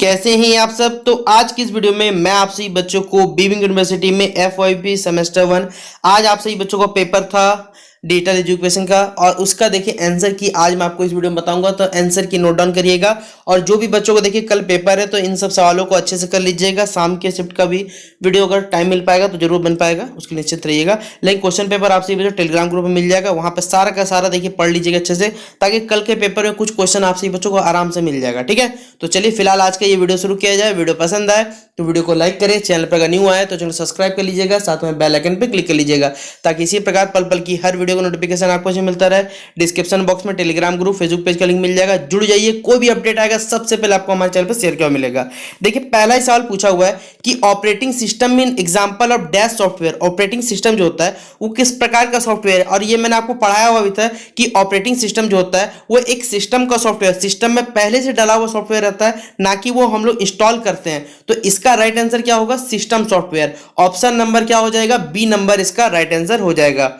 कैसे हैं आप सब। तो आज की इस वीडियो में मैं आप सभी बच्चों को बीविंग यूनिवर्सिटी में FYP सेमेस्टर 1 आज आप सभी बच्चों का पेपर था डिजिटल एजुकेशन का, और उसका देखिए आंसर की आज मैं आपको इस वीडियो में बताऊंगा। तो आंसर की नोट डाउन करिएगा, और जो भी बच्चों को देखिए कल पेपर है तो इन सब सवालों को अच्छे से कर लीजिएगा। शाम के शिफ्ट का भी वीडियो अगर टाइम मिल पाएगा तो जरूर बन पाएगा, उसके निश्चित रहिएगा। लेकिन क्वेश्चन पेपर आप सभी बच्चों टेलीग्राम ग्रुप में मिल जाएगा, वहां पर सारा का सारा देखिए पढ़ लीजिएगा अच्छे से, ताकि कल के पेपर में कुछ क्वेश्चन आप सभी बच्चों को आराम से मिल जाएगा। ठीक है, तो चलिए फिलहाल आज का ये वीडियो शुरू किया जाए। वीडियो पसंद आए तो वीडियो को लाइक करें, चैनल पर अगर न्यू आए तो चैनल सब्सक्राइब कर लीजिएगा, साथ में बेल आइकन पर क्लिक कर लीजिएगा, ताकि इसी प्रकार पल पल की हर वीडियो का नोटिफिकेशन आपको मिलता रहे। डिस्क्रिप्शन बॉक्स में टेलीग्राम ग्रुप फेसबुक पेज का लिंक मिल जाएगा, जुड़ जाइए। कोई भी अपडेट आएगा सबसे पहले आपको हमारे चैनल पर शेयर किया मिलेगा। देखिए पहला ही सवाल पूछा हुआ है कि operating system mean example of dash software. Operating system जो होता है वो किस प्रकार का सॉफ्टवेयर है, और ये मैंने आपको पढ़ाया हुआ भी था कि ऑपरेटिंग सिस्टम जो होता है वो एक सिस्टम का सॉफ्टवेयर, सिस्टम में पहले से डाला हुआ सॉफ्टवेयर रहता है, ना कि वो हम लोग इंस्टॉल करते हैं। तो इसका राइट आंसर क्या होगा? System software. ऑप्शन नंबर क्या हो जाएगा? बी नंबर इसका राइट आंसर हो जाएगा।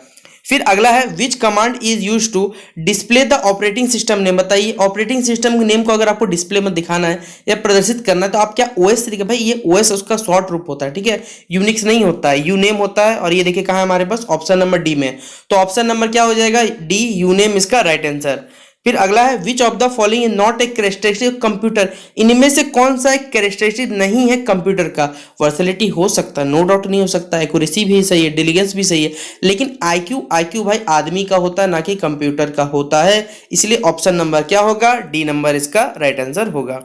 फिर अगला है which command is use to display the operating system name. बताइए ऑपरेटिंग सिस्टम नेम को अगर आपको डिस्प्ले में दिखाना है या प्रदर्शित करना है तो आप क्या ओएस तरीके, भाई ये ओएस उसका शॉर्ट रूप होता है, ठीक है, यूनिक्स नहीं होता है, यू नेम होता है। और ये देखिए कहाँ है हमारे पास? ऑप्शन नंबर डी में। तो ऑप्शन नंबर क्या हो जाएगा? डी, यू नेम इसका राइट आंसर। फिर अगला है which of the following is not a characteristic computer. इनमें से कौन सा एक कैरेक्टरिस्टिक नहीं है कंप्यूटर का? वर्सैलिटी हो सकता है, नो डाउट नहीं हो सकता, एक्यूरेसी भी सही है, डिलीजेंस भी सही है, लेकिन आईक्यू भाई आदमी का होता है, ना कि कंप्यूटर का होता है। इसलिए ऑप्शन नंबर क्या होगा? डी नंबर इसका राइट आंसर होगा।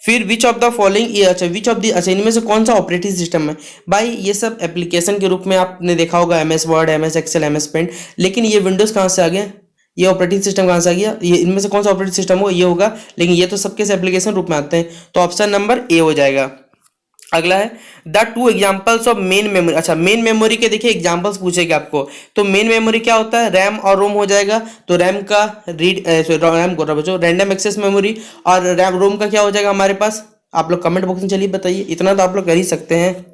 फिर विच ऑफ द फॉलोइंग, अच्छा विच ऑफ द, अच्छा इनमें से कौन सा ऑपरेटिंग सिस्टम है? भाई ये सब एप्लीकेशन के रूप में आपने देखा होगा, MS Word, MS Excel, MS Paint, लेकिन ये विंडोज कहाँ से आ गया? ये ऑपरेटिंग सिस्टम कहाँ से आ गया? ये इनमें से कौन सा ऑपरेटिंग सिस्टम हो? ये होगा, लेकिन ये तो सबके से एप्लीकेशन रूप में आते हैं, तो ऑप्शन नंबर ए हो जाएगा। अगला है the two examples of main memory. अच्छा मेन मेमोरी के देखिए एग्जांपल्स पूछेगा आपको, तो मेन मेमोरी क्या होता है? रैम और रोम हो जाएगा। तो रैम का रैंडम एक्सेस मेमोरी, और रोम का क्या हो जाएगा हमारे पास? आप लोग कमेंट बॉक्स में चलिए बताइए, इतना तो आप लोग कर ही सकते हैं।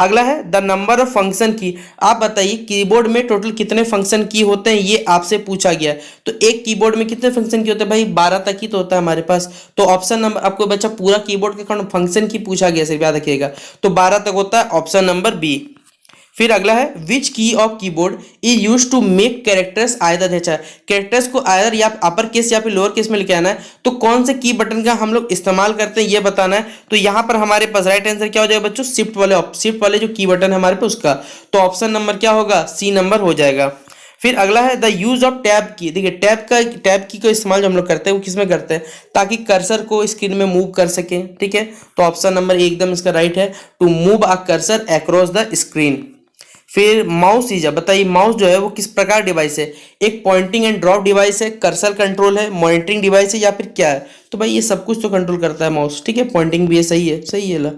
अगला है द नंबर ऑफ फंक्शन की। आप बताइए कीबोर्ड में टोटल कितने फंक्शन की होते हैं, ये आपसे पूछा गया। तो एक कीबोर्ड में कितने फंक्शन की होते हैं? भाई 12 तक ही तो होता है हमारे पास। तो ऑप्शन नंबर, आपको बच्चा पूरा कीबोर्ड के फंक्शन की पूछा गया, सिर्फ याद रखिएगा, तो 12 तक होता है, ऑप्शन नंबर बी। फिर अगला है which key of keyboard is use to make characters either. अच्छा कैरेक्टर्स को आयदर या अपर केस या फिर लोअर केस में लेके आना है, तो कौन से की बटन का हम लोग इस्तेमाल करते हैं ये बताना है। तो यहाँ पर हमारे पास राइट आंसर क्या हो जाएगा बच्चों? शिफ्ट वाले जो की बटन है हमारे पास उसका। तो ऑप्शन नंबर क्या होगा? सी नंबर हो जाएगा। फिर अगला है द यूज ऑफ टैब की। देखिए टैब की का इस्तेमाल जो हम लोग करते हैं वो किसमें करते हैं? ताकि कर्सर को स्क्रीन में मूव कर सके, ठीक है। तो ऑप्शन नंबर एकदम इसका राइट है, to move a cursor across the screen. फिर माउस ईजा। बताइए माउस जो है वो किस प्रकार डिवाइस है? एक पॉइंटिंग एंड ड्रॉप डिवाइस है, कर्सर कंट्रोल है, मॉनिटरिंग डिवाइस है, या फिर क्या है? तो भाई ये सब कुछ तो कंट्रोल करता है माउस, ठीक है, पॉइंटिंग भी है, सही है, सही है ला।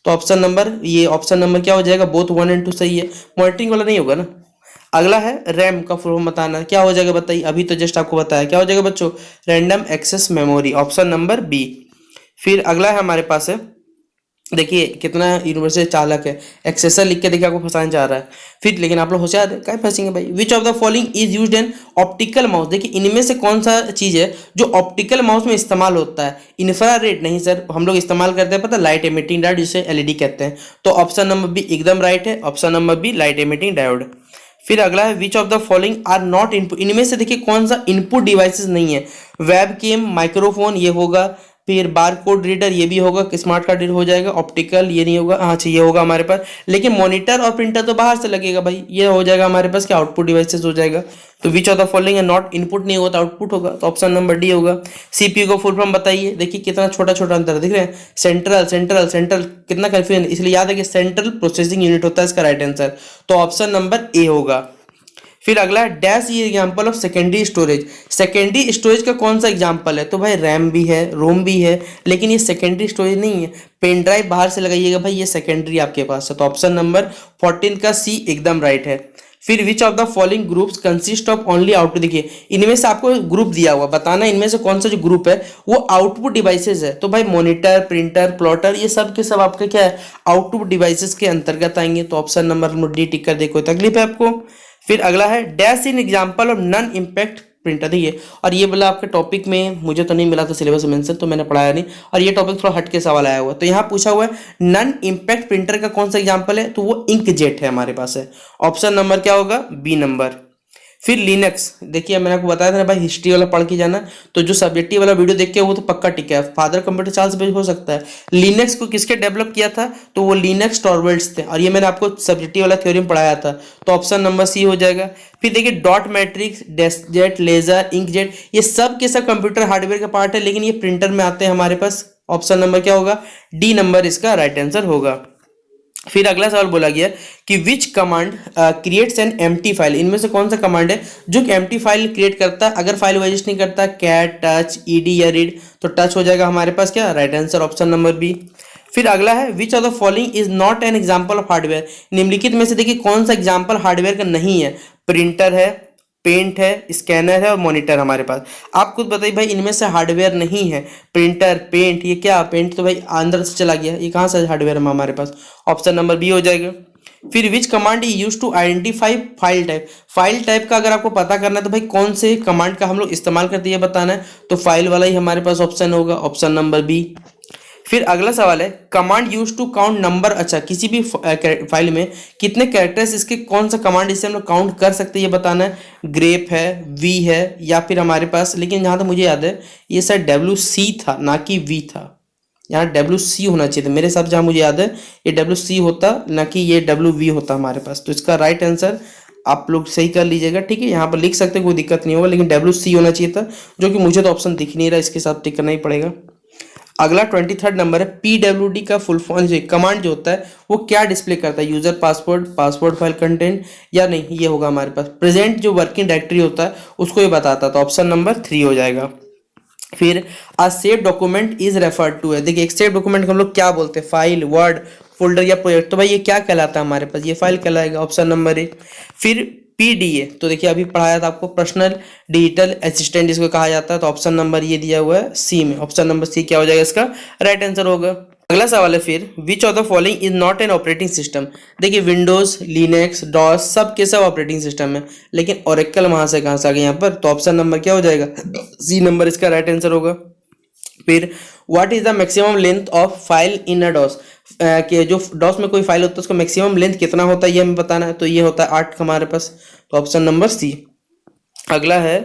तो ऑप्शन नंबर, ये ऑप्शन नंबर क्या हो जाएगा? बोथ 1 और 2 सही है, मॉनिटरिंग वाला नहीं होगा ना। अगला है रैम का फुल फॉर्म बताना, क्या हो जाएगा बताइए? अभी तो जस्ट आपको बताया, क्या हो जाएगा बच्चों? Random access memory, option number B. फिर अगला है हमारे पास है, देखिए कितना यूनिवर्सिटी चालक है, एक्सेसर लिख के देखिए आपको फंसाना चाह रहा है। फिर लेकिन आप लोग होशियार है, क्या फंसेंगे भाई? विच of the following is used in optical mouse. देखिए इनमें से कौन सा चीज है जो ऑप्टिकल माउस में इस्तेमाल होता है? इंफ्रारेड नहीं सर, हम लोग इस्तेमाल करते हैं पता, लाइट एमिटिंग डायोड, जिसे LED कहते हैं। तो ऑप्शन नंबर बी एकदम राइट है, option number B light emitting diode. फिर अगला है which of the following are not input. इनमें से देखिए कौन सा इनपुट डिवाइसेस नहीं है? वेबकैम, माइक्रोफोन ये होगा, फिर बारकोड रीडर ये भी होगा, स्मार्ट कार्ड रीडर हो जाएगा, ऑप्टिकल ये नहीं होगा, अच्छा ये होगा हमारे पास, लेकिन मॉनिटर और प्रिंटर तो बाहर से लगेगा भाई, ये हो जाएगा हमारे पास क्या? आउटपुट डिवाइसेस हो जाएगा। तो विच ऑफ द फॉलोइंग है नॉट इनपुट, नहीं होता आउटपुट होगा, तो ऑप्शन नंबर डी होगा। CPU को फुल फॉर्म बताइए, देखिए कितना छोटा छोटा अंतर दिख रहे हैं, सेंट्रल कितना कंफ्यूजन, इसलिए याद है कि सेंट्रल प्रोसेसिंग यूनिट होता है इसका राइट आंसर, तो ऑप्शन नंबर ए होगा। फिर अगला है डैश ये example of secondary storage. Secondary storage का कौन सा एग्जांपल है? तो भाई रैम भी है, रोम भी है, लेकिन ये सेकेंडरी स्टोरेज नहीं है। पेन ड्राइव बाहर से लगाइएगा भाई, ये सेकेंडरी आपके पास है, तो ऑप्शन नंबर 14 का सी एकदम राइट है। फिर which of the following groups consist of only output. देखिए इनमें से आपको ग्रुप दिया हुआ, बताना इनमें से कौन सा जो ग्रुप है वो आउटपुट डिवाइसेस है। तो भाई मॉनिटर, प्रिंटर, प्लॉटर ये सब के सब आपके क्या है? आउटपुट डिवाइसेस के अंतर्गत आएंगे, तो ऑप्शन नंबर डी टिक कर दे, कोई तकलीफ है आपको? फिर अगला है dash in example of non impact printer ही है। और ये बोला आपके टॉपिक में मुझे तो नहीं मिला था सिलेबस में मेंशन, तो मैंने पढ़ाया नहीं। और ये टॉपिक थोड़ा हट के सवाल आया हुआ है। तो यहाँ पूछा हुआ है नॉन इंपैक्ट प्रिंटर का कौन सा एग्जांपल है, तो वो इंकजेट है हमारे पास है। ऑप्शन नंबर क्या होगा, बी नंबर। फिर लिनक्स, देखिए मैंने आपको बताया था ना भाई हिस्ट्री वाला पढ़ के जाना, तो जो सब्जेक्टिव वाला वीडियो देख के वो तो पक्का टिक है। फादर कंप्यूटर चार्ल्स बेबेज हो सकता है। लिनक्स को किसके डेवलप किया था, तो वो लिनक्स टॉरवेल्ड्स थे, और ये मैंने आपको सब्जेक्टिव वाला थ्योरी में पढ़ाया था। तो ऑप्शन नंबर सी हो जाएगा। फिर देखिए dot matrix, deskjet, laser, inkjet, ये सब के सब कंप्यूटर हार्डवेयर का पार्ट है, लेकिन ये प्रिंटर में आते हैं हमारे पास। ऑप्शन नंबर क्या होगा, डी नंबर इसका राइट आंसर होगा। फिर अगला सवाल बोला गया कि विच command creates an empty file, इनमें से कौन सा कमांड है जो कि एम्प्टी फाइल क्रिएट करता है अगर फाइल वाइज नहीं करता, कैट, टच, ईडी या रीड, तो टच हो जाएगा हमारे पास क्या, right answer option number B. फिर अगला है which of the following is not an example of hardware, निम्नलिखित में से देखिए कौन सा एग्जांपल हार्डवेयर का नहीं है। प्रिंटर है, पेंट है, स्कैनर है और मॉनिटर हमारे पास। आप खुद बताइए भाई इनमें से हार्डवेयर नहीं है। प्रिंटर, पेंट, ये क्या, पेंट तो भाई अंदर से चला गया, ये कहाँ से हार्डवेयर है हमारे पास, ऑप्शन नंबर बी हो जाएगा। फिर which command is use to identify file type, file type का अगर आपको पता करना है तो भाई कौन से कमांड का हम लोग इस्तेमाल करते हैं ये बताना है, तो फाइल वाला ही हमारे पास ऑप्शन होगा, ऑप्शन नंबर बी। फिर अगला सवाल है command use to count number, अच्छा किसी भी फाइल में कितने कैरेक्टर्स, इसके कौन सा कमांड इससे हम लोग काउंट कर सकते हैं ये बताना है। ग्रेप है, वी है, या फिर हमारे पास, लेकिन जहाँ तक मुझे याद है ये शायद WC था ना कि वी था, यहाँ WC होना चाहिए था मेरे हिसाब से, जहाँ मुझे याद है ये WC होता ना कि ये WV होता हमारे पास। तो इसका राइट आंसर आप लोग सही कर लीजिएगा, ठीक है, यहाँ पर लिख सकते हैं कोई दिक्कत नहीं होगा, लेकिन WC होना चाहिए था, जो कि मुझे तो ऑप्शन दिख नहीं रहा, इसके साथ टिक करना ही पड़ेगा। अगला 23 नंबर है PWD का फुल फॉर्म, कमांड जो होता है वो क्या डिस्प्ले करता है, user password, password file content, या नहीं ये होगा हमारे पास प्रेजेंट जो वर्किंग डायरेक्टरी होता है उसको ये बताता है, तो ऑप्शन नंबर 3 हो जाएगा। फिर a save document is referred to है, देखिए एक सेव डॉक्यूमेंट को हम लोग क्या बोलते हैं, फाइल, वर्ड, फोल्डर या प्रोजेक्ट, तो भाई ये क्या कहलाता है हमारे पास, ये फाइल कहलाएगा, ऑप्शन नंबर ए। फिर PDA, तो देखिए अभी पढ़ाया था आपको पर्सनल डिजिटल असिस्टेंट जिसको कहा जाता है, तो ऑप्शन नंबर ये दिया हुआ है सी में, ऑप्शन नंबर सी क्या हो जाएगा इसका राइट आंसर होगा। अगला सवाल है फिर which of the following is not an operating system, देखिए विंडोज, लिनक्स, डॉस सब के सब ऑपरेटिंग सिस्टम है, लेकिन ओरेकल वहां से कहां से आ गया यहाँ पर, तो ऑप्शन नंबर क्या हो जाएगा, सी नंबर इसका राइट आंसर होगा। फिर what is the maximum length of file in a DOS, कि जो डॉस में कोई फाइल होता है उसका मैक्सिमम लेंथ कितना होता है ये हमें बताना है, तो ये होता है 8 हमारे पास, तो ऑप्शन नंबर सी। अगला है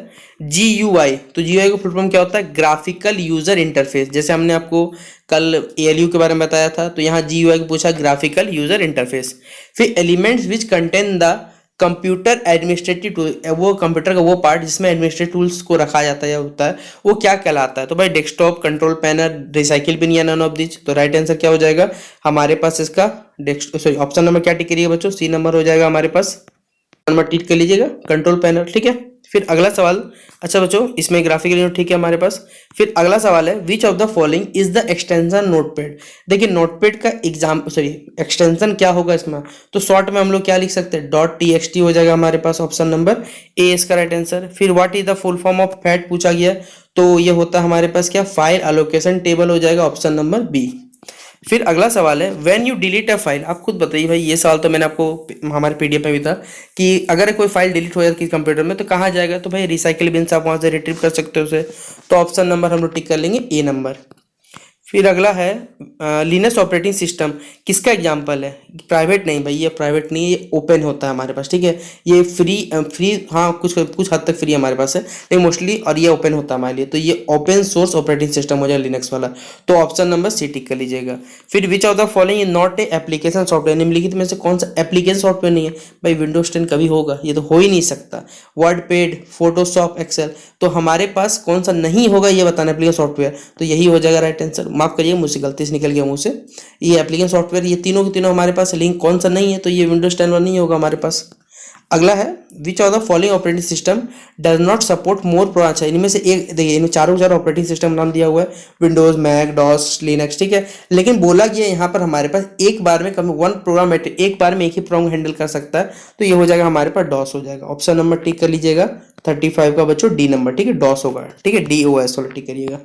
GUI, तो GUI का फुल फॉर्म क्या होता है, ग्राफिकल यूजर इंटरफेस, जैसे हमने आपको कल ALU के बारे में बताया था, तो यहाँ GUI को पूछा ग्राफिकल यूजर इंटरफेस। फिर elements which contain the computer administrative tool, वो कंप्यूटर का वो पार्ट जिसमें एडमिनिस्ट्रेटिव टूल्स को रखा जाता है या होता है वो क्या कहलाता है, तो भाई desktop, control panel, recycle bin या नन ऑफ दिस, तो राइट आंसर क्या हो जाएगा हमारे पास इसका सॉरी ऑप्शन नंबर क्या टिक करिएगा बच्चों, सी नंबर हो जाएगा हमारे पास, नंबर टिक कर लीजिएगा कंट्रोल पैनल, ठीक है। फिर अगला सवाल, अच्छा बच्चों इसमें ग्राफिकल यूनिट ठीक है हमारे पास। फिर अगला सवाल है which of the following is the extension notepad, देखिए नोटपैड का एक्सटेंशन क्या होगा इसमें, तो शॉर्ट में हम लोग क्या लिख सकते हैं, .txt हो जाएगा हमारे पास, ऑप्शन नंबर ए इसका राइट आंसर। फिर what is the full form of fat पूछा गया, तो ये होता है हमारे पास क्या, फाइल एलोकेशन टेबल हो जाएगा, ऑप्शन नंबर बी। फिर अगला सवाल है when you delete a file, आप खुद बताइए भाई, ये सवाल तो मैंने आपको हमारे PDF में भी था कि अगर कोई फाइल डिलीट हो जाती है कंप्यूटर में तो कहाँ जाएगा, तो भाई रिसाइकिल बिन से आप वहाँ से रिट्रीव कर सकते हो उसे, तो ऑप्शन नंबर हम लोग टिक कर लेंगे ए नंबर। फिर अगला है लिनक्स ऑपरेटिंग सिस्टम किसका एग्जांपल है, प्राइवेट नहीं भाई, ये प्राइवेट नहीं है, ये ओपन होता है हमारे पास, ठीक है, ये फ्री हाँ कुछ कुछ हद तक फ्री हमारे पास है लेकिन मोस्टली, और ये ओपन होता है हमारे लिए, तो ये ओपन सोर्स ऑपरेटिंग सिस्टम हो जाएगा लिनक्स वाला, तो ऑप्शन नंबर सी टिक कर लीजिएगा। फिर which of the following not a application software, निम्नलिखित में से कौन सा एप्लीकेशन सॉफ्टवेयर नहीं है, भाई विंडोज 10 कभी होगा, ये तो हो ही नहीं सकता। वर्ड पैड, फोटोशॉप, एक्सेल, तो हमारे पास कौन सा नहीं होगा ये बताना एप्लीकेशन सॉफ्टवेयर, तो यही हो जाएगा राइट आंसर, माफ करिए मुझसे गलती से निकल गया मुंह से, ये एप्लीकेशन सॉफ्टवेयर ये तीनों के तीनों हमारे पास, लिंक कौन सा नहीं है, तो ये विंडोज 10 वाला नहीं होगा हमारे पास। अगला है which of the following operating system does not support more program, अच्छा इनमें से एक देखिए, इनमें चारों ऑपरेटिंग सिस्टम नाम दिया हुआ है, विंडोज, मैक, डॉस, लिनक्स, ठीक है, लेकिन बोला गया यहाँ पर हमारे पास एक बार में वन प्रोग्राम एक बार में एक ही प्रोग्राम हैंडल कर सकता है, तो ये हो जाएगा हमारे पास डॉस हो जाएगा, ऑप्शन नंबर टिक कर लीजिएगा 35 का बच्चों डी नंबर, ठीक है, डॉस होगा, ठीक है, DOS वाला टिक करिएगा।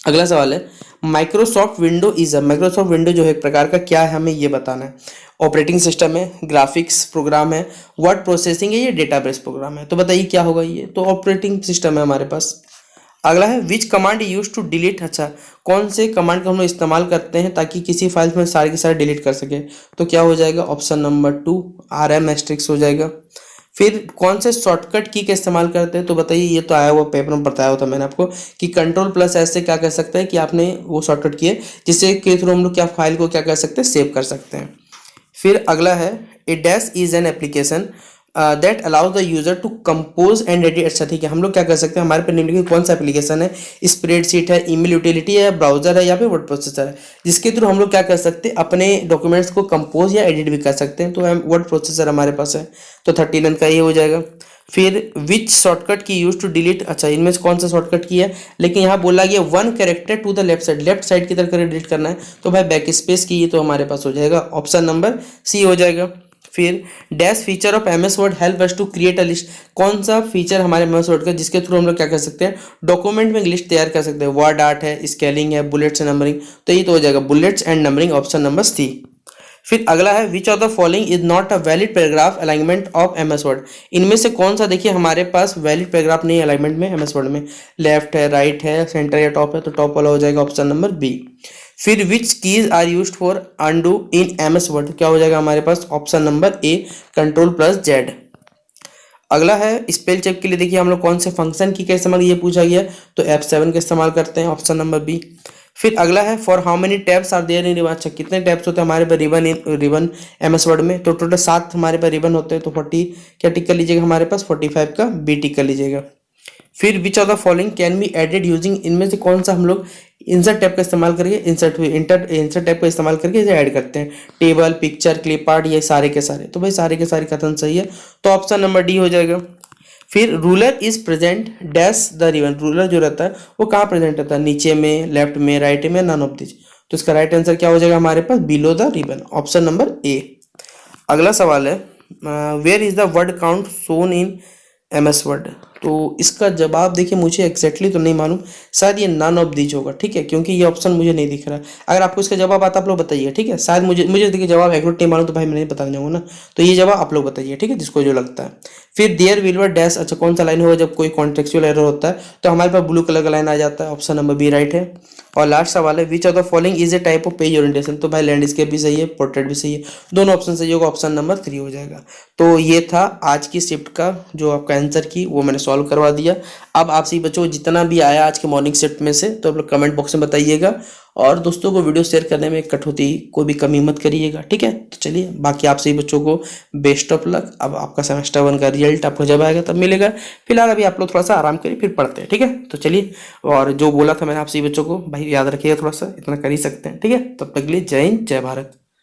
अगला सवाल है, Microsoft window is a, Microsoft window जो है एक प्रकार का क्या है, हमें ये बताना है। ऑपरेटिंग सिस्टम है, ग्राफिक्स प्रोग्राम है, वर्ड प्रोसेसिंग है, ये डेटाबेस प्रोग्राम है। तो बताइए क्या होगा ये, तो ऑपरेटिंग सिस्टम है हमारे पास। अगला है, which command use to delete, अच्छा कौन से कमांड का हम लोग इस्तेमाल करते हैं ताकि किसी फाइल में सारे के सारे डिलीट कर सके, तो क्या हो जाएगा ऑप्शन नंबर 2 RM** हो जाएगा। फिर कौन से शॉर्टकट की का इस्तेमाल करते हैं, तो बताइए, ये तो आया हुआ पेपर में बताया हुआ था मैंने आपको कि Ctrl+S से क्या कर सकते हैं कि आपने वो शॉर्टकट किए जिससे के थ्रू हम लोग क्या फाइल को क्या कर सकते हैं, सेव कर सकते हैं। फिर अगला है, a dash is an application that allows the user to compose and edit, अच्छा ठीक है, हम लोग क्या कर सकते हैं, हमारे पर निम्नलिखित कौन सा एप्लीकेशन है, स्प्रेडशीट है, ईमेल यूटिलिटी है, ब्राउजर है, या फिर वर्ड प्रोसेसर है, जिसके थ्रू हम लोग क्या कर सकते हैं, अपने डॉक्यूमेंट्स को कंपोज या एडिट भी कर सकते हैं। तो वर्ड प्रोसेसर हमारे पास है, तो 39 का ये हो जाएगा। फिर विच शॉर्टकट की यूज टू डिलीट, अच्छा इनमें से कौन सा शॉर्टकट की है, लेकिन यहाँ बोला गया 1 character to the left side की तरफ डिलीट करना है, तो भाई बैक स्पेस की, ये तो हमारे पास हो जाएगा ऑप्शन नंबर C हो जाएगा। फिर dash feature of MS word help us to create a list, कौन सा फीचर हमारे MS वर्ड का जिसके थ्रू हम लोग क्या कर सकते हैं, डॉक्यूमेंट में एक लिस्ट तैयार कर सकते हैं, वर्ड आर्ट है, स्केलिंग है, बुलेट्स एंड नंबरिंग, तो ये तो हो जाएगा bullets and numbering, option number C। फिर अगला है, which of the following is not a valid paragraph alignment of MS word, इनमें से कौन सा देखिए हमारे पास वैलिड पैराग्राफ नहीं है अलाइनमेंट में MS वर्ड में, लेफ्ट है, राइट है, सेंटर या टॉप है, तो टॉप वाला हो जाएगा ऑप्शन नंबर B। फिर which keys are used for undo in MS word, क्या हो जाएगा हमारे पास ऑप्शन नंबर A Ctrl+Z। अगला है, स्पेल चेक के लिए देखिए हम लोग कौन से फंक्शन की का इस्तेमाल, ये पूछा गया, तो F7 का इस्तेमाल करते हैं, ऑप्शन नंबर B। फिर अगला है, for how many tabs are there in ribbon, अच्छा कितने टैब्स होते हैं हमारे पास रिबन MS वर्ड में, तो टोटल 7 हमारे पास रिबन होते हैं, तो 40 क्या टिक कर लीजिएगा हमारे पास, 45 का B टिक कर लीजिएगा। फिर which of the following can be added using, इनमें से कौन सा हम लोग इंसर्ट टैब का इस्तेमाल करके इंसर्ट टैब का इस्तेमाल करके इसे ऐड करते हैं, टेबल, पिक्चर, क्लिप आर्ट, ये सारे के सारे, तो भाई सारे के सारे कथन सही है, तो ऑप्शन नंबर D हो जाएगा। फिर ruler is present dash the ribbon, ruler जो रहता है वो कहाँ प्रेजेंट रहता है, नीचे में, लेफ्ट में, राइट में, नन ऑफ दिस, तो इसका राइट आंसर क्या हो जाएगा हमारे पास, below the ribbon, option number A। अगला सवाल है, where is the word count shown in MS word, तो इसका जवाब देखिए मुझे एक्जैक्टली तो नहीं मालूम, शायद ये नन ऑफ दीज होगा, ठीक है, क्योंकि ये ऑप्शन मुझे नहीं दिख रहा है। अगर आपको इसका जवाब आता आप लोग बताइए, ठीक है, शायद मुझे देखिए जवाब एक्यूरेट नहीं मालूम, तो भाई मैं नहीं बताने जाऊंगा ना, तो ये जवाब आप लोग बताइए, ठीक है, जिसको जो लगता है। फिर देयर विल वर डैश, अच्छा कौन सा लाइन होगा जब कोई कॉन्टेक्चुअल एरर होता है, तो हमारे पास ब्लू कलर का लाइन आ जाता है, ऑप्शन नंबर B राइट है। और लास्ट सवाल है, which of the following is a type of page orientation, तो भाई लैंडस्केप भी सही है, पोर्ट्रेट भी सही है, दोनों ऑप्शन सही होगा, ऑप्शन नंबर 3 हो जाएगा। तो ये था आज की शिफ्ट का जो आपका आंसर की वो मैंने सॉल्व करवा दिया। अब आपसे बच्चों जितना भी आया आज के मॉर्निंग शिफ्ट में से, तो आप लोग कमेंट बॉक्स में बताइएगा, और दोस्तों को वीडियो शेयर करने में कटौती कोई भी कमी मत करिएगा, ठीक है। तो चलिए, बाकी आप सभी बच्चों को बेस्ट ऑफ लक। अब आपका सेमेस्टर 1 का रिजल्ट आपको जब आएगा तब मिलेगा, फिलहाल अभी आप लोग थोड़ा सा आराम करिए, फिर पढ़ते हैं, ठीक है। तो चलिए, और जो बोला था मैंने आप सभी बच्चों को भाई याद रखिएगा, थोड़ा सा इतना कर ही सकते हैं, ठीक है। तब तक के लिए जय हिंद, जय भारत।